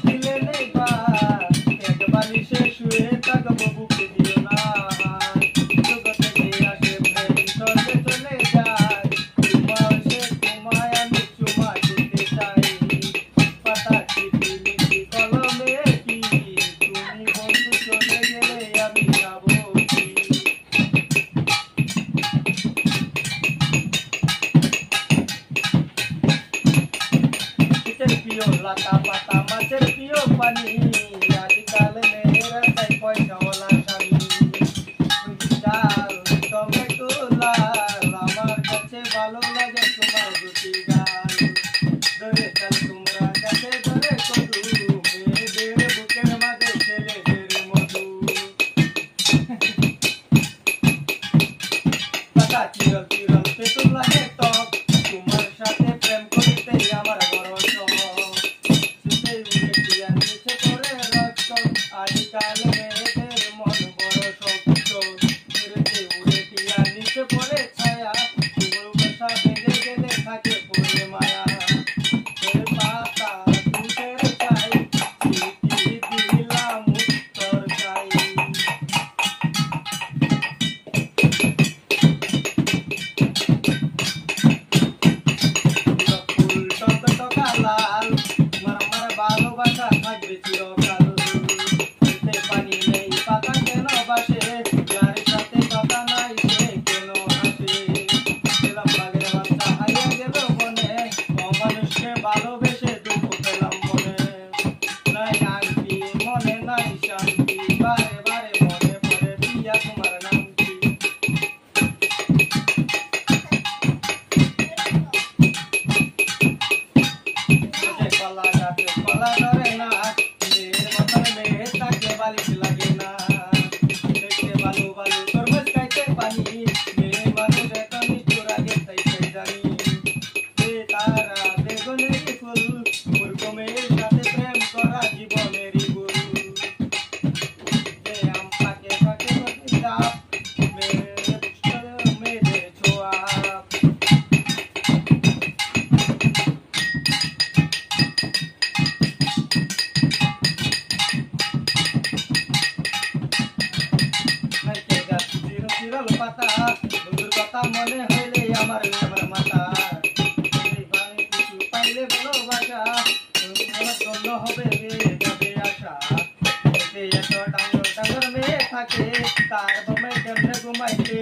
দিলে নেই বা এক বালিশে শুয়ে থাকবো বুকে দিও না জগতে যে আসে প্রেম স্বর্গে চলে যায় তোমার সে তোমায় আমি চুমা দিতে চাই পাতা চিঠি লিখি কলমে কি তুমি বন্ধু চলে গেলে আমি যাবো কি প্রিয় লতা পাতা মাছের প্রিয় পানি আজকাল মেয়েরা চাই পয়সাওয়ালা স্বামী ডাল টমেটো লাল আমার কাছে ভালো লাগে তোমার দুটি গাল ধরে চাল তোমরা কাছে ধরে কদু মেয়েদের বুকের মাঝে ছেলেদের মধু পাতা চিরল চিরল পেটুল লাগে টক তোমার সাথে প্রেম করিতে আমার বড় শখ আজকাল মেয়েদের মন বড় শক্ত উড়ে টিয়া নিচে পড়ে ছায়া তোমার বসা বেঁধে গেলে থাকে পড়ে মায়া পাতা দুধের চাই চিঠি দিলাম উত্তর চাই ফুল টকা লাল আমার ভালোবাসা থাকবে চিরকাল পানি নেই পাতা কেন বাসে যার সাথে কথা নাই সে কেন হাসে পেলাম বাঘের বাচ্চা হারিয়ে গেল বনে অমানুষকে ভালোবেসে দুঃখ পেলাম মনে নাই আংটি মনে নাই শান্তি বারে বারে মনে পড়ে প্রিয়া তোমার নাম কি কলা গাছে কলা ধরে না বালিশ লাগে না দেখতে ভালো ভালো তরমুজ খাইতে পানি মেয়ে মানুষ এত নিচুর আগে চাইতে জানি তারা বেগুনের ফুল মূর্খ মেয়ের সাথে প্রেম করা জীবনেরই ভুল আম ফাঁকে ফাঁকে ডাব মেয়েদের ছোঁয়া পাতা বন্ধুর কথা মনে হইলে আমার মাথা কিছু পাইলে ভালোবাসা জন্য হবে যাবে আশা এত ডাঙ্গর ডাঙ্গর মেয়ে থাকে তার বমে কেমনে ঘুমাইতে